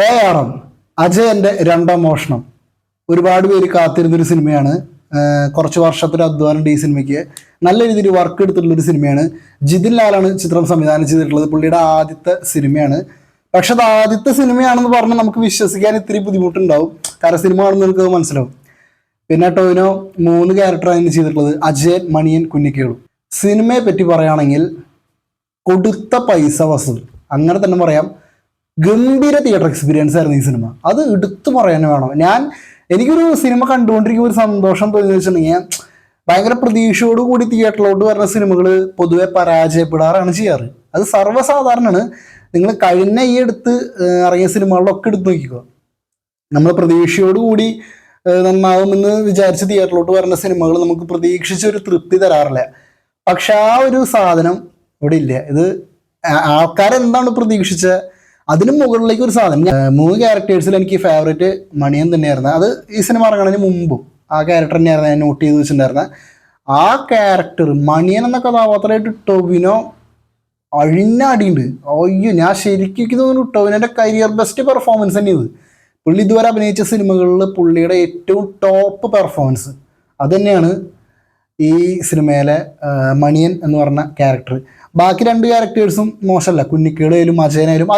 ARM അജയന്റെ രണ്ടാം മോഷണം ഒരുപാട് പേര് കാത്തിരുന്നൊരു സിനിമയാണ്. കുറച്ച് വർഷത്തെ അധ്വാനം ഈ സിനിമയ്ക്ക് നല്ല രീതിയിൽ വർക്ക് എടുത്തിട്ടുള്ളൊരു സിനിമയാണ്. ജിതിൻ ലാലാണ് ചിത്രം സംവിധാനം ചെയ്തിട്ടുള്ളത്. പുള്ളിയുടെ ആദ്യത്തെ സിനിമയാണ്. പക്ഷെ അത് ആദ്യത്തെ സിനിമയാണെന്ന് പറഞ്ഞാൽ നമുക്ക് വിശ്വസിക്കാൻ ഇത്തിരി ബുദ്ധിമുട്ടുണ്ടാവും. കാരണം സിനിമ കാണുമ്പോൾ നമുക്ക് മനസ്സിലാവും. പിന്നെ ടോവിനോ 3 ക്യാരക്ടറാണ് ചെയ്തിട്ടുള്ളത്: അജയൻ, മണിയൻ, കുഞ്ഞിക്കേളു. സിനിമയെ പറ്റി പറയുകയാണെങ്കിൽ കൊടുത്ത പൈസ വസൂൽ, അങ്ങനെ തന്നെ പറയാം. ഗംഭീര തിയേറ്റർ എക്സ്പീരിയൻസ് ആയിരുന്നു ഈ സിനിമ. അത് എടുത്തു പറയാൻ വേണം. എനിക്കൊരു സിനിമ കണ്ടുകൊണ്ടിരിക്കുന്ന ഒരു സന്തോഷം തോന്നി വെച്ചിട്ടുണ്ടെങ്കിൽ, ഭയങ്കര പ്രതീക്ഷയോട് കൂടി തിയേറ്ററിലോട്ട് വരുന്ന സിനിമകൾ പൊതുവെ പരാജയപ്പെടാറാണ് ചെയ്യാറ്. അത് സർവ്വസാധാരണമാണ്. നിങ്ങൾ കഴിഞ്ഞ ഈ അടുത്ത് ഇറങ്ങിയ സിനിമകളിലൊക്കെ എടുത്ത് നോക്കിക്കോ. നമ്മൾ പ്രതീക്ഷയോടുകൂടി നന്നാവുമെന്ന് വിചാരിച്ച് തിയേറ്ററിലോട്ട് വരുന്ന സിനിമകൾ നമുക്ക് പ്രതീക്ഷിച്ചൊരു തൃപ്തി തരാറില്ല. പക്ഷെ ആ ഒരു സാധനം ഇവിടെ ഇല്ല. ഇത് ആൾക്കാരെന്താണ് പ്രതീക്ഷിച്ച അതിന് മുകളിലേക്ക് ഒരു സാധനം. 3 ക്യാരക്ടേഴ്സിൽ എനിക്ക് ഫേവറേറ്റ് മണിയൻ തന്നെയായിരുന്നു. അത് ഈ സിനിമ ഇറങ്ങുന്നതിന് മുമ്പും ആ ക്യാരക്ടർ തന്നെയായിരുന്നു ഞാൻ നോട്ട് ചെയ്ത് വെച്ചിട്ടുണ്ടായിരുന്നത്. ആ ക്യാരക്ടർ മണിയൻ എന്ന കഥാപാത്രമായിട്ട് ടൊവിനോ അഴിഞ്ഞാടിയുണ്ട്. അയ്യോ, ഞാൻ ശരിക്കും തോന്നുന്നു ടൊവിനോന്റെ കരിയർ ബെസ്റ്റ് പെർഫോമൻസ് തന്നെ ഇത്. പുള്ളി ഇതുവരെ അഭിനയിച്ച സിനിമകളിൽ പുള്ളിയുടെ ഏറ്റവും ടോപ്പ് പെർഫോമൻസ് അത് തന്നെയാണ് ഈ സിനിമയിലെ മണിയൻ എന്ന് പറഞ്ഞ ക്യാരക്ടർ. ബാക്കി 2 ക്യാരക്ടേഴ്സും മോശമല്ല. കുഞ്ഞിക്കേളായാലും അജയനായാലും.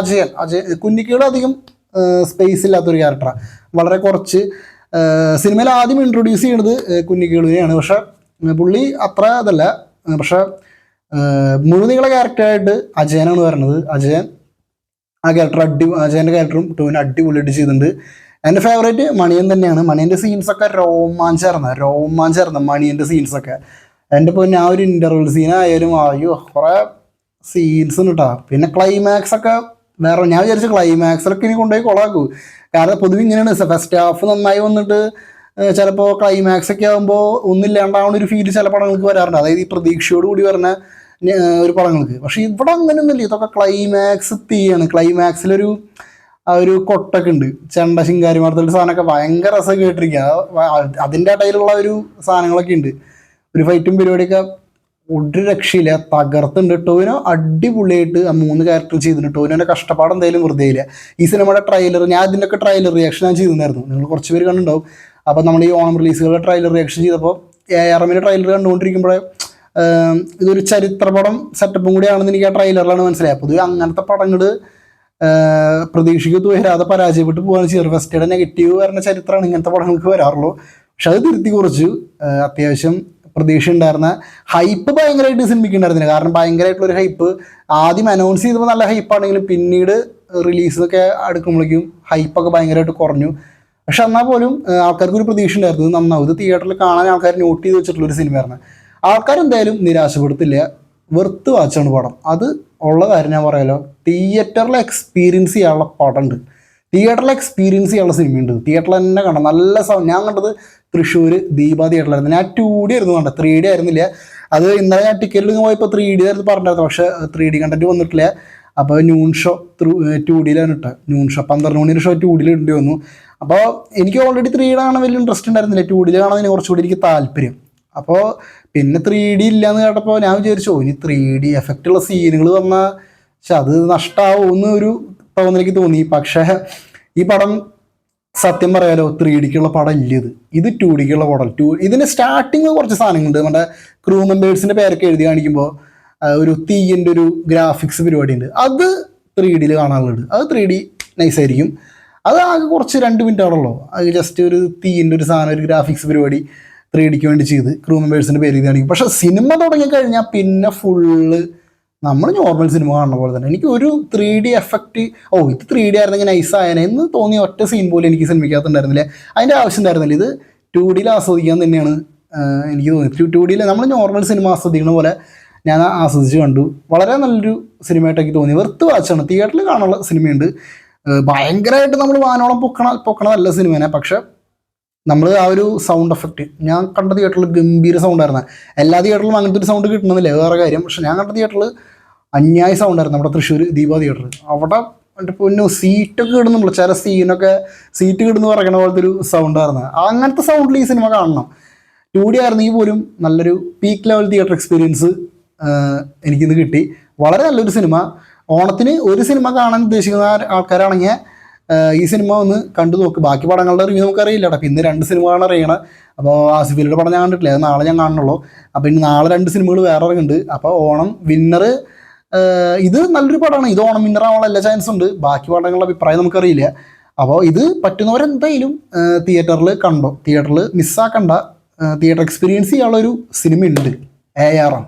കുഞ്ഞിക്കേള് അധികം സ്പേസ് ഇല്ലാത്തൊരു ക്യാരക്ടറാണ്. വളരെ കുറച്ച് സിനിമയിൽ ആദ്യം ഇൻട്രൊഡ്യൂസ് ചെയ്യുന്നത് കുഞ്ഞിക്കേളുവിനെയാണ്. പക്ഷെ പുള്ളി അത്ര അതല്ല. പക്ഷെ മുഴുനീള ക്യാരക്ടറായിട്ട് അജയനാണ് വരുന്നത്. ആ ക്യാരക്ടർ അജയൻ്റെ ക്യാരക്ടറും ടോവിനോ അടിപൊളിയായിട്ട് ചെയ്തിട്ടുണ്ട്. എൻ്റെ ഫേവറേറ്റ് മണിയൻ തന്നെയാണ്. മണിയൻ്റെ സീൻസൊക്കെ രോമാഞ്ചായിരുന്നു മണിയൻ്റെ സീൻസൊക്കെ. എൻ്റെ പൊന്നെ, ആ ഒരു ഇൻ്റർവെൽ സീനായാലും അയ്യോ കുറേ സീൻസ് ഉണ്ട് കേട്ടോ. പിന്നെ ക്ലൈമാക്സ് ഒക്കെ വേറെ. ഞാൻ വിചാരിച്ച ക്ലൈമാക്സിലൊക്കെ ഇനി കൊണ്ടുപോയി കൊളാക്കൂ. കാരണം പൊതുവെ ഇങ്ങനെയാണ്, ഫസ്റ്റ് ഹാഫ് നന്നായി വന്നിട്ട് ചിലപ്പോൾ ക്ലൈമാക്സ് ഒക്കെ ആകുമ്പോൾ ഒന്നില്ലാണ്ടാവുന്ന ഒരു ഫീൽ ചില പടങ്ങൾക്ക് വരാറുണ്ട്. അതായത് ഈ പ്രതീക്ഷയോടുകൂടി വരുന്ന ഒരു പടങ്ങൾക്ക്. പക്ഷെ ഇവിടെ അങ്ങനെയൊന്നുമില്ല. ഇതൊക്കെ ക്ലൈമാക്സ് തീയാണ്. ക്ലൈമാക്സിലൊരു ഒരു കൊട്ടൊക്കെ ഉണ്ട്, ചെണ്ട ശിങ്കാരിമാർത്തുള്ള സാധനമൊക്കെ ഭയങ്കര രസം കേട്ടിരിക്കുക. അതിൻ്റെ ഇടയിലുള്ള ഒരു സാധനങ്ങളൊക്കെ ഉണ്ട്. ഒരു ഫൈറ്റും പരിപാടിയൊക്കെ ഒരു രക്ഷയില്ല, തകർത്തുണ്ട്. ടോവിനോ അടിപൊളിയായിട്ട് ആ 3 ക്യാരക്ടർ ചെയ്തിട്ടുണ്ട്. ടോവിനോൻ്റെ കഷ്ടപ്പാട് എന്തായാലും വെറുതെ ഇല്ല. ഈ സിനിമയുടെ ട്രെയിലർ, ഞാൻ ഇതിൻ്റെയൊക്കെ ട്രെയിലർ റിയാക്ഷൻ ഞാൻ ചെയ്തിട്ടുണ്ടായിരുന്നു. നിങ്ങൾ കുറച്ച് പേര് കണ്ടുണ്ടാവും. അപ്പോൾ നമ്മൾ ഈ ഓണം റിലീസുകളുടെ ട്രെയിലർ റിയാക്ഷൻ ചെയ്തപ്പോൾ ARMൻ്റെ ട്രെയിലർ കണ്ടുകൊണ്ടിരിക്കുമ്പോഴേ ഇതൊരു ചരിത്രപടം സെറ്റപ്പും കൂടിയാണെന്ന് എനിക്ക് ആ ട്രെയിലറിലാണ് മനസ്സിലായത്. പൊതുവെ അങ്ങനത്തെ പടങ്ങൾ പ്രതീക്ഷയ്ക്ക് വരാതെ പരാജയപ്പെട്ട് പോകാൻ ചെയ്യാറ്. ഫസ്റ്റയുടെ നെഗറ്റീവ് വരുന്ന ചരിത്രമാണ് ഇങ്ങനത്തെ പടങ്ങൾക്ക് വരാറുള്ളൂ. പക്ഷെ അത് തിരുത്തി കുറച്ചു. അത്യാവശ്യം പ്രതീക്ഷ ഉണ്ടായിരുന്ന ഹൈപ്പ് ഭയങ്കരമായിട്ട് സിനിമയ്ക്ക് ഉണ്ടായിരുന്നില്ല. കാരണം ഭയങ്കരമായിട്ടുള്ളൊരു ഹൈപ്പ് ആദ്യം അനൗൺസ് ചെയ്തപ്പോൾ നല്ല ഹൈപ്പാണെങ്കിലും പിന്നീട് റിലീസൊക്കെ അടുക്കുമ്പോഴേക്കും ഹൈപ്പൊക്കെ ഭയങ്കരമായിട്ട് കുറഞ്ഞു. പക്ഷെ എന്നാൽ പോലും ആൾക്കാർക്കൊരു പ്രതീക്ഷ ഉണ്ടായിരുന്നു, ഇത് നന്നാവും, ഇത് തിയേറ്ററിൽ കാണാൻ ആൾക്കാർ നോട്ട് ചെയ്ത് വെച്ചിട്ടുള്ളൊരു സിനിമയായിരുന്നു. ആൾക്കാരെന്തായാലും നിരാശപ്പെടുത്തില്ല. വെറുത്ത് വാച്ചാണ് പടം. അത് ഉള്ള കാര്യം ഞാൻ പറയാലോ. തിയേറ്ററിൽ എക്സ്പീരിയൻസ് ചെയ്യാനുള്ള പടമുണ്ട്, തിയേറ്ററിൽ എക്സ്പീരിയൻസ് ചെയ്യാനുള്ള സിനിമയുണ്ട്. തിയേറ്ററിൽ തന്നെ കണ്ടത് നല്ല ഞാൻ കണ്ടത് തൃശ്ശൂർ ദീപ തിയേറ്ററിലായിരുന്നു. ഞാൻ 2D ആയിരുന്നു കണ്ടത്, 3D ആയിരുന്നില്ല. അത് ഇന്നലെ ഞാൻ ടിക്കറ്റ് എടുക്കാൻ പോയപ്പോൾ 3D ആയിരുന്നു പറഞ്ഞിരുന്നു. പക്ഷേ 3D കണ്ടന്റ് വന്നിട്ടില്ല. അപ്പോൾ ന്യൂൺ ഷോ 2Dയിലാണ് ഇട്ടത്. ന്യൂൺ ഷോ 12 മണിയൊരു ഷോ 2Dയിൽ ഇടേണ്ടി വന്നു. അപ്പോൾ എനിക്ക് ഓൾറെഡി 3D കാണാൻ വലിയ ഇൻട്രസ്റ്റ് ഉണ്ടായിരുന്നില്ല. 2Dയിൽ കാണാൻ കുറച്ചുകൂടി എനിക്ക് താല്പര്യം. അപ്പോൾ പിന്നെ 3D ഇല്ലയെന്ന് കേട്ടപ്പോൾ ഞാൻ വിചാരിച്ചു ഇനി 3D എഫക്റ്റുള്ള സീനുകൾ വന്നാൽ പക്ഷെ അത് നഷ്ടമാവുമെന്ന് ഒരു തോന്നലേക്ക് തോന്നി. പക്ഷേ ഈ പടം സത്യം പറയാലോ 3Dക്കുള്ള പടം ഇല്ല. ഇത് 2Dക്കുള്ള പടം. ഇതിന് സ്റ്റാർട്ടിങ് കുറച്ച് സാധനങ്ങളുണ്ട്. നമ്മുടെ ക്രൂ മെമ്പേഴ്സിൻ്റെ പേരൊക്കെ എഴുതി കാണിക്കുമ്പോൾ ഒരു തീയിൻ്റെ ഒരു ഗ്രാഫിക്സ് പരിപാടി ഉണ്ട്. അത് 3Dയിൽ കാണാനുള്ളത്. അത് 3D നൈസായിരിക്കും. അത് ആകെ കുറച്ച് 2 മിനിറ്റ് ആണല്ലോ. അത് ജസ്റ്റ് ഒരു തീയിൻ്റെ ഒരു സാധനം, ഒരു ഗ്രാഫിക്സ് പരിപാടി 3Dക്ക് വേണ്ടി ചെയ്ത് ക്രൂ മെമ്പേഴ്സിൻ്റെ പേര് കാണിക്കും. പക്ഷെ സിനിമ തുടങ്ങിക്കഴിഞ്ഞാൽ പിന്നെ ഫുള്ള് നമ്മൾ നോർമൽ സിനിമ കാണുന്ന പോലെ തന്നെ. എനിക്ക് ഒരു 3D എഫക്റ്റ് ഇത് 3D ആയിരുന്നെങ്കിൽ നൈസായനെ എന്ന് തോന്നിയ ഒറ്റ സീൻ പോലും എനിക്ക് സിനിമയ്ക്കകത്തുണ്ടായിരുന്നില്ല. അതിൻ്റെ ആവശ്യം ഉണ്ടായിരുന്നില്ല. ഇത് 2Dയിൽ ആസ്വദിക്കാൻ തന്നെയാണ് എനിക്ക് തോന്നി. 2Dയിൽ നമ്മൾ നോർമൽ സിനിമ ആസ്വദിക്കുന്ന പോലെ ഞാൻ ആസ്വദിച്ച് കണ്ടു. വളരെ നല്ലൊരു സിനിമയായിട്ടൊക്കെ തോന്നി. വെറുത്ത് വാച്ചാണ്. തിയേറ്ററിൽ കാണാനുള്ള സിനിമയുണ്ട്. ഭയങ്കരമായിട്ട് നമ്മൾ വാനോളം പൊക്കണതല്ല സിനിമേനെ. പക്ഷെ നമ്മൾ ആ ഒരു സൗണ്ട് എഫക്റ്റ്, ഞാൻ കണ്ട തിയേറ്ററിൽ ഗംഭീര സൗണ്ടായിരുന്നു. എല്ലാ തിയേറ്ററിലും അങ്ങനത്തെ ഒരു സൗണ്ട് കിട്ടണമെന്നില്ല, വേറെ കാര്യം. പക്ഷെ ഞാൻ കണ്ട തിയേറ്ററിൽ അന്യായ സൗണ്ടായിരുന്നു. നമ്മുടെ തൃശ്ശൂർ ദീപ തിയേറ്ററിൽ. അവിടെ എൻ്റെ പൊന്നു സീറ്റൊക്കെ കിടുന്നുള്ളൂ. ചില സീറ്റ് കിടുന്ന് പറയണ പോലത്തെ ഒരു സൗണ്ടായിരുന്നു. അങ്ങനത്തെ സൗണ്ടിൽ ഈ സിനിമ കാണണം. 2D ആയിരുന്നെങ്കിൽ പോലും നല്ലൊരു പീക്ക് ലെവൽ തിയേറ്റർ എക്സ്പീരിയൻസ് എനിക്കിന്ന് കിട്ടി. വളരെ നല്ലൊരു സിനിമ. ഓണത്തിന് ഒരു സിനിമ കാണാൻ ഉദ്ദേശിക്കുന്ന ആൾക്കാരാണെങ്കിൽ ഈ സിനിമ ഒന്ന് കണ്ടു നോക്ക്. ബാക്കി പടങ്ങളുടെ റിവ്യൂ നമുക്കറിയില്ല കേട്ടോ. പിന്നെ 2 സിനിമകളാണ് അറിയണം. അപ്പോൾ ആസിഫലിയുടെ പടം ഞാൻ കണ്ടിട്ടില്ല, അത് നാളെ ഞാൻ കാണുന്നുള്ളൂ. അപ്പോൾ ഇനി നാളെ 2 സിനിമകൾ വേറെ ഇറങ്ങുന്നുണ്ട്. അപ്പോൾ ഓണം വിന്നർ ഇത് നല്ലൊരു പടമാണ്. ഇത് ഓണം വിന്നർ ആവാനുള്ള എല്ലാ ചാൻസും ഉണ്ട്. ബാക്കി പടങ്ങളുടെ അഭിപ്രായം നമുക്കറിയില്ല. അപ്പോൾ ഇത് പറ്റുന്നവരെന്തായാലും തിയേറ്ററിൽ കണ്ടോ, തിയേറ്ററിൽ മിസ്സാക്കണ്ട. തിയേറ്റർ എക്സ്പീരിയൻസ് ചെയ്യാനുള്ളൊരു സിനിമ ഉണ്ട് ARM.